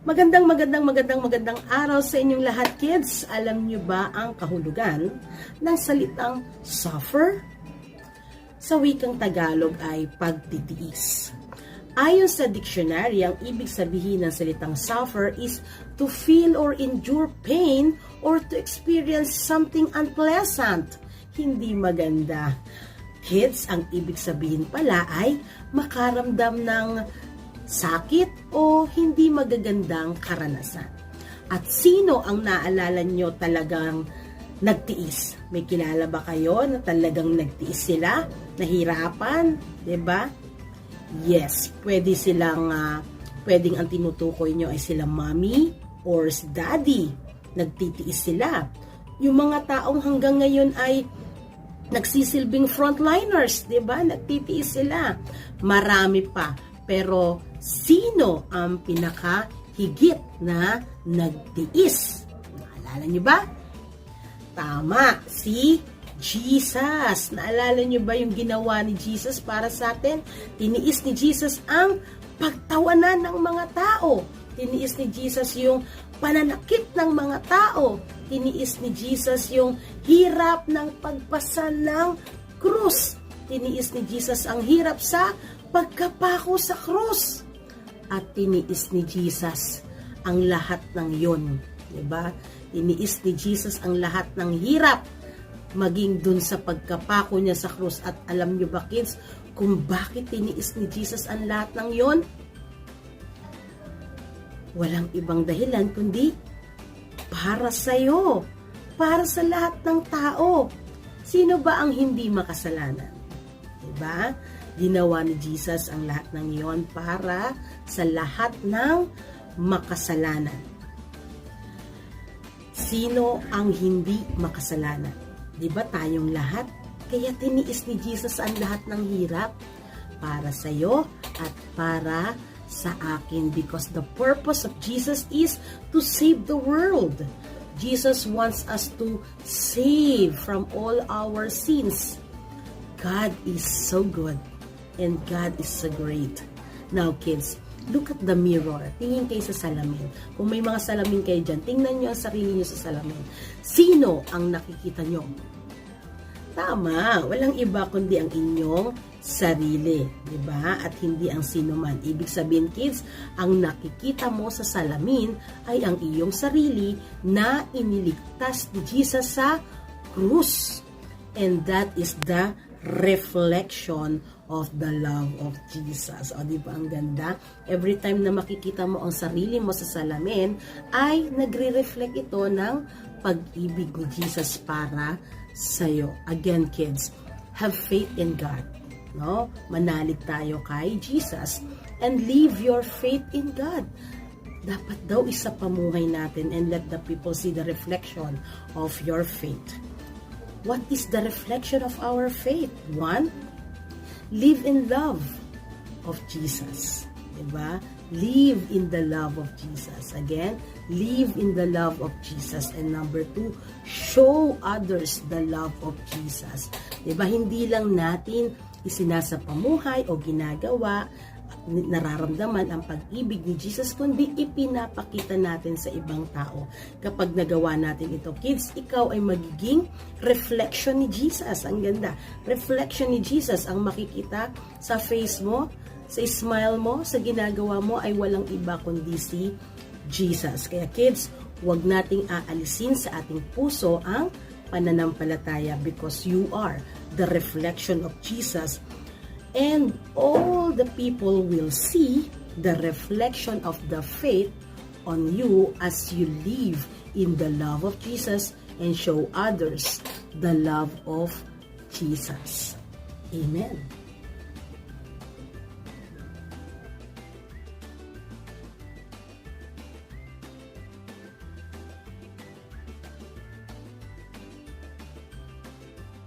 Magandang araw sa inyong lahat, kids. Alam niyo ba ang kahulugan ng salitang suffer? Sa wikang Tagalog ay pagtitiis. Ayon sa dictionary, ang ibig sabihin ng salitang suffer is to feel or endure pain or to experience something unpleasant, hindi maganda. Kids, ang ibig sabihin pala ay makaramdam ng sakit o hindi magagandang karanasan. At sino ang naalala nyo talagang nagtiis? May kilala ba kayo na talagang nagtiis sila? Nahirapan? 'Di ba? Yes, pwedeng ang tinutukoy nyo ay sila mommy or si daddy. Nagtitiis sila. Yung mga taong hanggang ngayon ay nagsisilbing frontliners, 'di ba? Nagtitiis sila. Marami pa. Pero sino ang pinakahigit na nagtiis? Naalala niyo ba? Tama, si Jesus. Naalala niyo ba yung ginawa ni Jesus para sa atin? Tiniis ni Jesus ang pagtawanan ng mga tao. Tiniis ni Jesus yung pananakit ng mga tao. Tiniis ni Jesus yung hirap ng pagpasan ng krus. Tiniis ni Jesus ang hirap sa pagkapako sa krus. At tiniis ni Jesus ang lahat ng yon, 'di ba? Tiniis ni Jesus ang lahat ng hirap maging dun sa pagkapako niya sa krus. At alam niyo ba, kids, kung bakit tiniis ni Jesus ang lahat ng yon? Walang ibang dahilan kundi para sa iyo, para sa lahat ng tao. Sino ba ang hindi makasalanan? 'Di ba? Ginawa ni Jesus ang lahat ng iyon para sa lahat ng makasalanan. Sino ang hindi makasalanan? Di ba tayong lahat? Kaya tiniis ni Jesus ang lahat ng hirap para sa iyo at para sa akin, because the purpose of Jesus is to save the world. Jesus wants us to save from all our sins. God is so good. And God is so great. Now, kids, look at the mirror. Tingin kayo sa salamin. Kung may mga salamin kayo dyan, tingnan nyo ang sarili nyo sa salamin. Sino ang nakikita nyo? Tama, walang iba kundi ang inyong sarili. Diba? At hindi ang sino man. Ibig sabihin, kids, ang nakikita mo sa salamin ay ang iyong sarili na iniligtas ni Jesus sa krus. And that is the reflection of the love of Jesus. O, di ba ang ganda? Every time na makikita mo ang sarili mo sa salamin, ay nagre-reflect ito ng pag-ibig ni Jesus para sa'yo. Again, kids, have faith in God. No? Manalig tayo kay Jesus and live your faith in God. Dapat daw isa pamuhay natin and let the people see the reflection of your faith. What is the reflection of our faith? 1, live in love of Jesus. Diba? Live in the love of Jesus. Again, live in the love of Jesus. And number 2, show others the love of Jesus. Diba? Hindi lang natin isinasapamuhay o ginagawa, nararamdaman ang pag-ibig ni Jesus, kundi ipinapakita natin sa ibang tao. Kapag nagawa natin ito, kids, ikaw ay magiging reflection ni Jesus. Ang ganda. Reflection ni Jesus ang makikita sa face mo, sa smile mo, sa ginagawa mo ay walang iba kundi si Jesus. Kaya kids, huwag nating aalisin sa ating puso ang pananampalataya, because you are the reflection of Jesus. And all the people will see the reflection of the faith on you as you live in the love of Jesus and show others the love of Jesus. Amen.